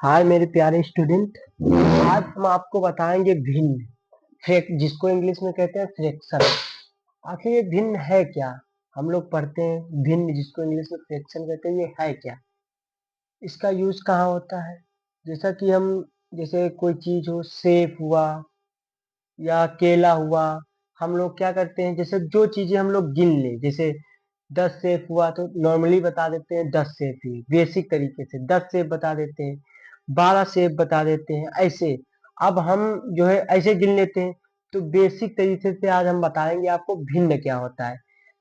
हाय मेरे प्यारे स्टूडेंट। आज हम आपको बताएंगे भिन्न जिसको इंग्लिश में कहते हैं फ्रैक्शन। आखिर ये भिन्न है क्या? हम लोग पढ़ते हैं भिन्न जिसको इंग्लिश में फ्रैक्शन कहते हैं, ये है क्या? इसका यूज कहाँ होता है? जैसा कि हम जैसे कोई चीज हो, सेब हुआ या केला हुआ, हम लोग क्या करते हैं, जैसे जो चीजें हम लोग गिन ले, जैसे 10 सेब हुआ तो नॉर्मली बता देते हैं 10 सेब ही, बेसिक तरीके से 10 सेब बता देते हैं, 12 सेब बता देते हैं, ऐसे। अब हम जो है ऐसे गिन लेते हैं। तो बेसिक तरीके से आज हम बताएंगे आपको भिन्न क्या होता है।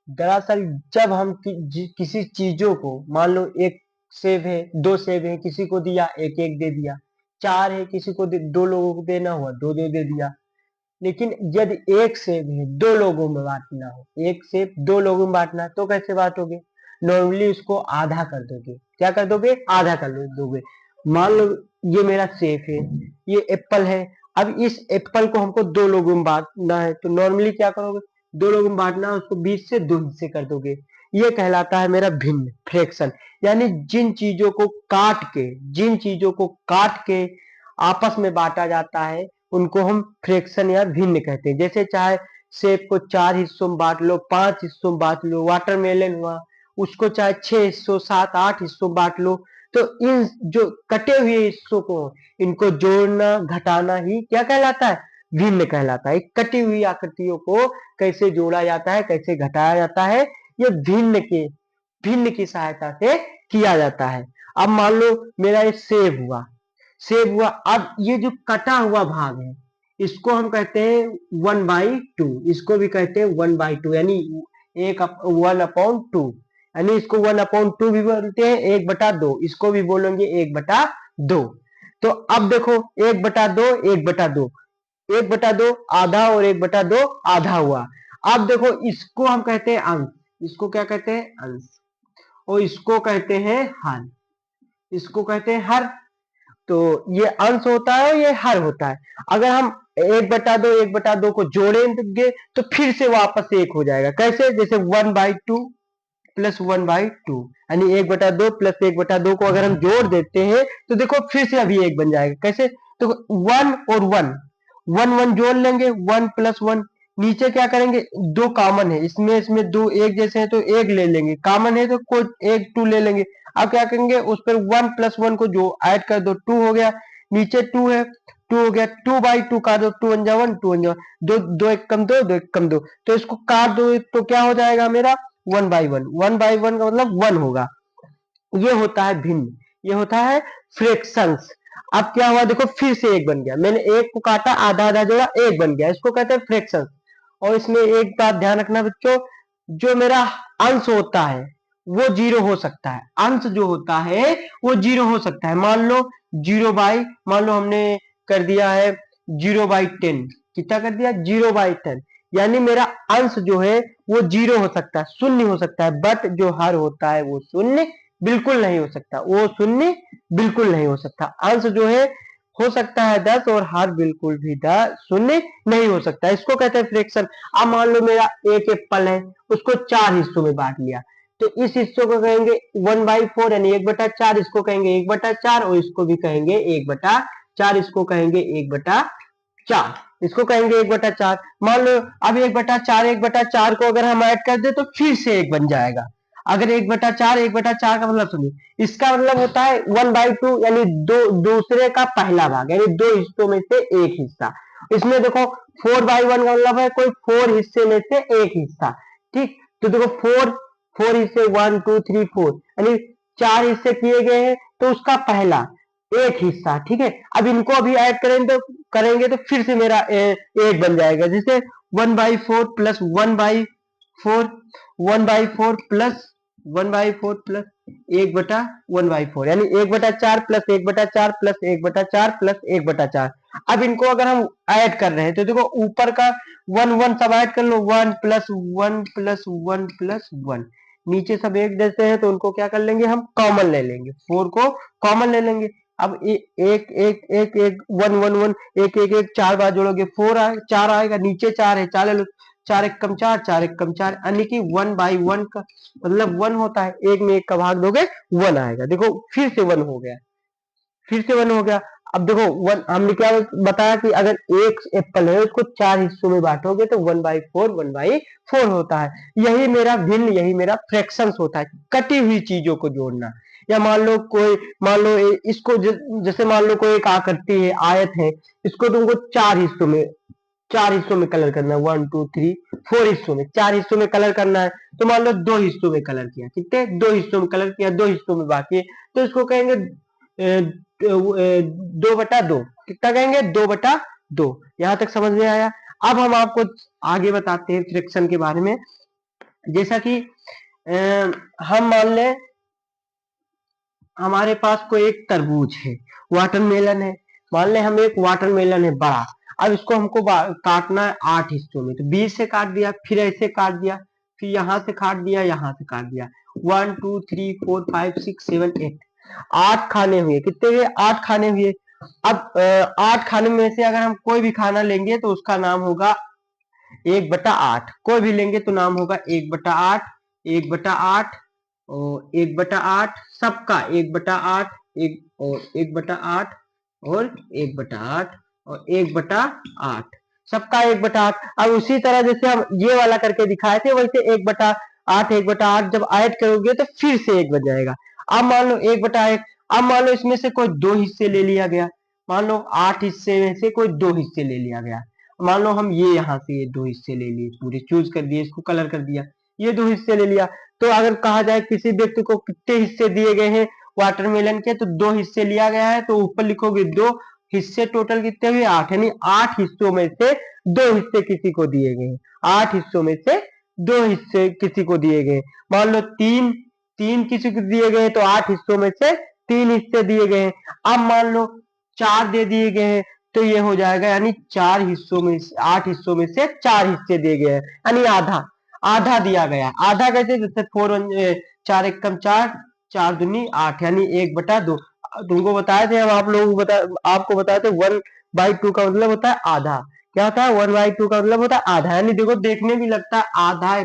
दरअसल जब हम किसी चीजों को, मान लो एक सेब है, दो सेब है, किसी को दिया एक एक दे दिया, चार है किसी को दो लोगों को देना हुआ दो दो दे दिया। लेकिन यदि एक सेब है दो लोगों में बांटना हो, एक सेब दो लोगों में बांटना है, तो कैसे बांटोगे? नॉर्मली उसको आधा कर दोगे। क्या कर दोगे? आधा कर दोगे। मान लो ये मेरा सेब है, ये एप्पल है। अब इस एप्पल को हमको दो लोगों में बांटना है, तो नॉर्मली क्या करोगे? दो लोगों में बांटना है, उसको बीच से दो हिस्से कर दोगे। ये कहलाता है मेरा भिन्न, फ्रैक्शन। यानी जिन चीजों को काट के आपस में बांटा जाता है, उनको हम फ्रैक्शन या भिन्न कहते हैं। जैसे चाहे सेब को चार हिस्सों में बांट लो, पांच हिस्सों में बांट लो, वाटरमेलन हुआ उसको चाहे छह हिस्सों, सात आठ हिस्सों में बांट लो। तो इन जो कटे हुए हिस्सों को, इनको जोड़ना घटाना ही क्या कहलाता है? भिन्न कहलाता है। कटी हुई आकृतियों को कैसे जोड़ा जाता है, कैसे घटाया जाता है, ये भिन्न की सहायता से किया जाता है। अब मान लो मेरा ये सेब हुआ। अब ये जो कटा हुआ भाग है, इसको हम कहते हैं 1/2। इसको भी कहते हैं 1/2, यानी एक 1/2, यानी इसको 1/2 भी बोलते हैं, 1/2 इसको भी बोलेंगे 1/2। तो अब देखो 1/2, 1/2, 1/2 आधा और 1/2 आधा हुआ। अब देखो इसको हम कहते हैं अंश। इसको क्या कहते हैं? अंश। और इसको कहते हैं हर। इसको कहते हैं हर। तो ये अंश होता है और ये हर होता है। अगर हम 1/2 को जोड़ेंगे तो फिर से वापस एक हो जाएगा। कैसे? जैसे 1/2 प्लस 1/2, यानी 1/2 प्लस 1/2 को अगर हम जोड़ देते हैं तो देखो फिर से अभी एक बन जाएगा। कैसे? तो वन और वन, वन वन जोड़ लेंगे, वन प्लस वन। नीचे क्या करेंगे? दो कॉमन है, इसमें दो एक जैसे हैं तो एक ले लेंगे, कॉमन है तो कोई एक टू ले लेंगे। अब क्या करेंगे? उस पर वन प्लस वन को जो ऐड कर दो, टू हो गया। नीचे टू है, टू हो गया। 2/2 काट दो, टू वन जा वन, टू वन जा दो, दो एक कम दो, दो एक कम दो, तो इसको काट दो तो क्या हो जाएगा मेरा? 1/1। 1/1 का मतलब वन होगा। ये होता है भिन्न, ये होता है फ्रैक्शंस। अब क्या हुआ? देखो फिर से एक बन गया। मैंने एक को काटा, आधा आधा जोड़ा, एक बन गया। इसको कहते हैं फ्रैक्शंस। और इसमें एक बात ध्यान रखना बच्चों, जो मेरा अंश होता है वो जीरो हो सकता है। अंश जो होता है वो जीरो हो सकता है। मान लो हमने कर दिया है 0/10। कितना कर दिया? 0/10। यानी मेरा अंश जो है वो जीरो हो सकता है, शून्य हो सकता है। बट जो हर होता है वो शून्य बिल्कुल नहीं हो सकता, वो शून्य बिल्कुल नहीं हो सकता। अंश जो है हो सकता है 10 और हर बिल्कुल भी 10 शून्य नहीं हो सकता। इसको कहते हैं फ्रैक्शन। अब मान लो मेरा एक एप्पल है, उसको चार हिस्सों में बांट लिया, तो इस हिस्सों को कहेंगे 1/4, यानी 1/4। इसको कहेंगे 1/4 और इसको भी कहेंगे 1/4। इसको कहेंगे 1/4। इसको कहेंगे 1/4। मान लो अब 1/4, 1/4 को अगर हम ऐड कर दे तो फिर से एक बन जाएगा। अगर 1/4 का मतलब सुनिए, इसका मतलब होता है 1/2, यानी दो दूसरे का पहला भाग, यानी दो हिस्सों में से एक हिस्सा। इसमें देखो 4/1 का मतलब है कोई फोर हिस्से में से एक हिस्सा। ठीक, तो देखो फोर, फोर हिस्से, 1 2 3 4, यानी चार हिस्से किए गए हैं, तो उसका पहला एक हिस्सा। ठीक है, अब इनको अभी ऐड करेंगे तो फिर से मेरा एक बन जाएगा। जैसे 1/4 प्लस 1/4, 1/4 प्लस 1/4 प्लस 1/1/4, यानी 1/4 प्लस 1/4 प्लस 1/4 प्लस 1/4। अब इनको अगर हम ऐड कर रहे हैं तो देखो ऊपर का वन वन सब ऐड कर लो, 1+1+1+1। नीचे सब एक जैसे हैं तो उनको क्या कर लेंगे? हम कॉमन ले लेंगे, 4 को कॉमन ले लेंगे। अब एक एक एक एक वन वन वन, एक एक एक चार बार जोड़ोगे 4 4 आएगा। नीचे चार है, चार ले लो, 4 एक कम 4, 4 एक कम 4, यानी कि 1/1 का मतलब 1 होता है। एक में एक का भाग दोगे 1 आएगा। देखो फिर से 1 हो गया, फिर से 1 हो गया। अब देखो 1 हमने क्या बताया कि अगर एक एप्पल है उसको 4 हिस्सों में बांटोगे तो 1/4 होता है। यही मेरा भिन्न, यही मेरा फ्रैक्शंस होता है, कटी हुई चीजों को जोड़ना। या मान लो इसको जैसे मान लो कोई एक आकृति है, आयत है, इसको तुमको 4 हिस्सों में कलर करना है, 1 2 3 4 हिस्सों में, 4 हिस्सों में कलर करना है। तो मान लो 2 हिस्सों में कलर किया, कितने 2 हिस्सों में कलर किया, 2 हिस्सों में बाकी है, तो इसको कहेंगे 2/2। कितना कहेंगे 2/2। यहां तक समझ में आया। अब हम आपको आगे बताते हैं फ्रैक्शन के बारे में। जैसा कि हम मान लें हमारे पास कोई एक तरबूज है, वाटरमेलन है, मान लें हम एक वाटरमेलन है बड़ा। अब इसको हमको काटना है 8 हिस्सों में, तो 20 से काट दिया, फिर ऐसे काट दिया, फिर यहां से काट दिया, यहां से काट दिया, 1 2 3 4 5 6 7 8, 8 खाने हुए। कितने हुए 8 खाने हुए। अब 8 खाने में से अगर हम कोई भी खाना लेंगे तो उसका नाम होगा 1/8। कोई भी लेंगे तो नाम होगा 1/8, 1/8 और 1/8, सबका 1/8, एक और 1/8 और 1/8 और 1/8, सबका 1/8। अब उसी तरह जैसे हम ये वाला करके दिखाए थे वैसे 1/8, 1/8 जब ऐड करोगे तो फिर से 1 बन जाएगा। अब मान लो 1/1, अब मान लो इसमें से कोई 2 हिस्से ले लिया गया, मान लो 8 हिस्से में से कोई 2 हिस्से ले लिया गया। मान लो हम ये यहाँ से ये 2 हिस्से ले लिए, पूरे चूज कर दिए, इसको कलर कर दिया, ये 2 हिस्से ले लिया। तो अगर कहा जाए किसी व्यक्ति को कितने हिस्से दिए गए हैं वाटरमेलन के, तो 2 हिस्से लिया गया है, तो ऊपर लिखोगे 2 हिस्से, टोटल कितने हुए 8, यानी 8 हिस्सों में से 2 हिस्से किसी को दिए गए, 8 हिस्सों में से 2 हिस्से किसी को दिए गए। मान लो 3 3 किसी को दिए गए तो 8 हिस्सों में से 3 हिस्से दिए गए। अब मान लो 4 दे दिए गए हैं, तो ये हो जाएगा यानी 4 हिस्सों में 8 हिस्सों में से 4 हिस्से दिए गए हैं, यानी आधा, आधा दिया गया। आधा कैसे, जैसे 4 एकम 4, 4 दूनी 8, यानी 1/2। तुमको बताए थे हम, आप लोगों को आपको बताए थे 1/2 का मतलब होता है आधा। क्या होता है 1/2 का मतलब होता है आधा, यानी देखो देखने भी लगता है आधा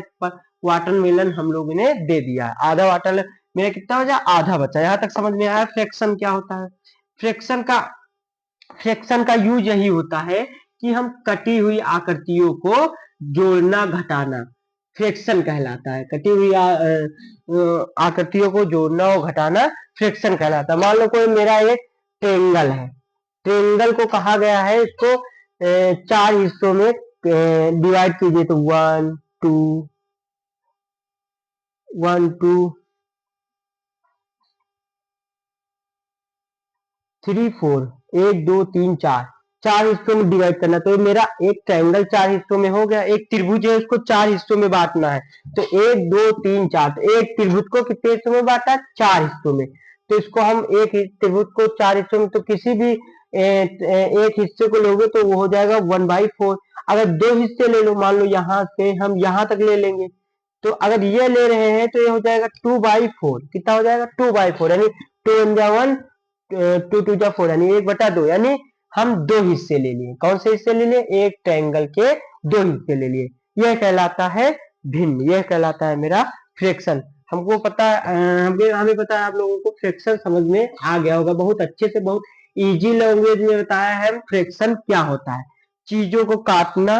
वाटरमेलन हम लोगों ने दे दिया है। आधा वाटर मेरा कितना बचा, आधा बचा। यहां तक समझ में आया फ्रैक्शन क्या होता है। फ्रैक्शन का फ्रैक्शन का यूज यही होता है कि हम कटी हुई आकृतियों को जोड़ना घटाना, फ्रैक्शन कहलाता है। कटी हुई आकृतियों को जोड़ना और घटाना फ्रैक्शन कहलाता है। मान लो कोई मेरा एक ट्रेंगल है, ट्रेंगल को कहा गया है इसको 4 हिस्सों में डिवाइड कीजिए, तो 1 2 1 2 3 4, 1 2 3 4, 4 हिस्सों में डिवाइड करना। तो मेरा एक ट्रायंगल 4 हिस्सों में हो गया। एक त्रिभुज है उसको 4 हिस्सों में बांटना है, तो 1 2 3 4, तो एक त्रिभुज को कितने हिस्सों में बांटा है, 4 हिस्सों में। तो इसको हम एक त्रिभुज को 4 हिस्सों में, तो किसी भी एक हिस्से को लोगे तो वो हो जाएगा 1/4। अगर 2 हिस्से ले लो, मान लो यहाँ से हम यहाँ तक ले लेंगे, तो अगर ये ले रहे हैं तो ये हो जाएगा 2/4। कितना हो जाएगा 2/4, यानी 2 1 जा 1, 2 2 जा 4, यानी 1/2, यानी हम 2 हिस्से ले लिए। कौन से हिस्से ले लिए, एक ट्रायंगल के 2 हिस्से ले लिए। यह कहलाता है भिन्न, यह कहलाता है मेरा फ्रैक्शन। हमको पता हमें पता है आप लोगों को फ्रैक्शन समझ में आ गया होगा बहुत अच्छे से, बहुत इजी लैंग्वेज में बताया है फ्रैक्शन क्या होता है। चीजों को काटना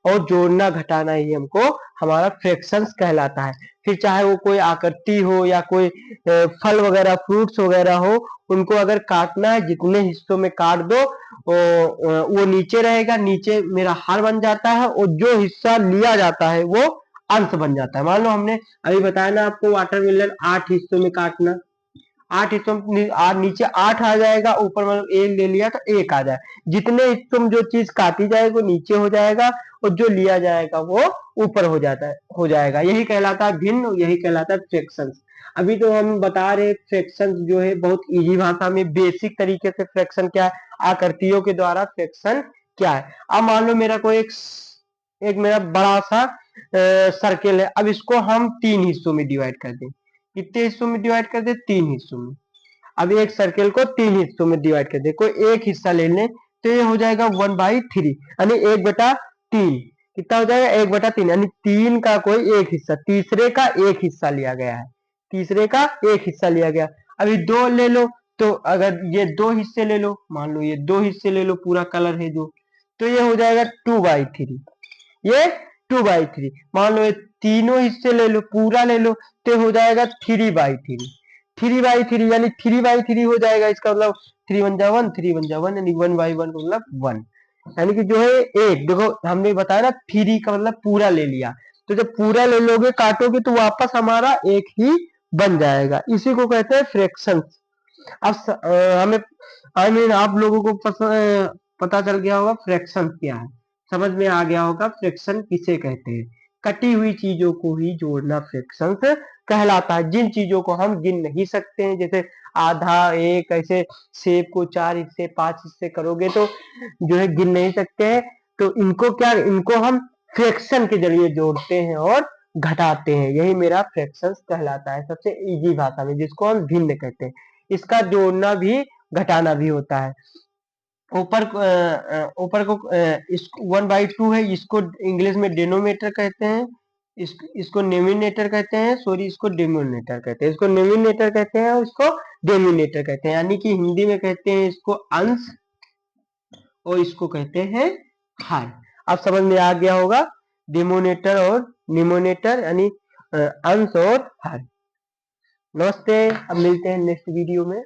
और जोड़ना घटाना ही हमको हमारा फ्रैक्शंस कहलाता है। फिर चाहे वो कोई आकृति हो या कोई फल वगैरह फ्रूट्स वगैरह हो, उनको अगर काटना है जितने हिस्सों में काट दो वो नीचे रहेगा, नीचे मेरा हार बन जाता है, और जो हिस्सा लिया जाता है वो अंश बन जाता है। मान लो हमने अभी बताया ना आपको वाटरमेलन 8 हिस्सों में काटना, 8 हिस्सों में नीचे 8 आ जाएगा, ऊपर मतलब 1 ले लिया तो 1 आ जाए। जितने हिस्सों में जो चीज काटी जाएगी वो नीचे हो जाएगा, और जो लिया जाएगा वो ऊपर हो जाएगा। यही कहलाता है भिन्न, यही कहलाता है फ्रैक्शन। अभी तो हम बता रहे फ्रैक्शन जो है बहुत इजी भाषा में बेसिक तरीके से फ्रैक्शन क्या है, आकृतियों के द्वारा फ्रैक्शन क्या है। अब मान लो मेरा कोई एक मेरा बड़ा सा सर्किल है, अब इसको हम 3 हिस्सों में डिवाइड कर दें। कितने हिस्सों में डिवाइड कर दे, 3 हिस्सों में। अब एक सर्किल को 3 हिस्सों में डिवाइड कर दे, कोई एक हिस्सा ले लें, तो ये हो जाएगा 1/3, यानी 1/3। कितना हो जाएगा 1/3, यानी 3 का कोई एक हिस्सा, तीसरे का एक हिस्सा लिया गया है, तीसरे का एक हिस्सा लिया गया। अभी 2 ले लो, तो अगर ये दो हिस्से ले लो, मान लो ये दो हिस्से ले लो, पूरा कलर है जो, तो ये हो जाएगा 2/3। ये 2/3। मान लो ये तीनों हिस्से ले लो, पूरा ले लो, तो हो जाएगा 3/3। 3/3 यानी 3/3 हो जाएगा। इसका मतलब 3 1 जा 1, 3 1 जा 1, यानी 1/1 मतलब 1। यानी कि जो है एक, देखो हमने बताया ना 3 का मतलब पूरा ले लिया, तो जब पूरा ले लोगे काटोगे तो वापस हमारा एक ही बन जाएगा। इसी को कहते हैं फ्रैक्शन। अब हमें आप लोगों को पता चल गया होगा फ्रैक्शन क्या है, समझ में आ गया होगा फ्रैक्शन किसे कहते हैं। कटी हुई चीजों को ही जोड़ना फ्रैक्शन कहलाता है। जिन चीजों को हम गिन नहीं सकते हैं, जैसे आधा, एक, ऐसे सेब को 4 हिस्से 5 हिस्से करोगे तो जो है गिन नहीं सकते हैं, तो इनको हम फ्रैक्शन के जरिए जोड़ते हैं और घटाते हैं। यही मेरा फ्रैक्शन कहलाता है सबसे इजी भाषा में, जिसको हम भिन्न कहते हैं। इसका जोड़ना भी घटाना भी होता है। ऊपर को 1/2 है, इसको इंग्लिश में डिनोमिनेटर कहते हैं, इसको न्यूमिनेटर कहते हैं, सॉरी इसको डिनोमिनेटर कहते हैं, इसको न्यूमिनेटर कहते हैं और इसको डिनोमिनेटर कहते हैं। यानी कि हिंदी में कहते हैं इसको अंश और इसको कहते हैं हर। अब समझ में आ गया होगा डिनोमिनेटर और न्यूमिनेटर यानी अंश और हर। नमस्ते, अब मिलते हैं नेक्स्ट वीडियो में।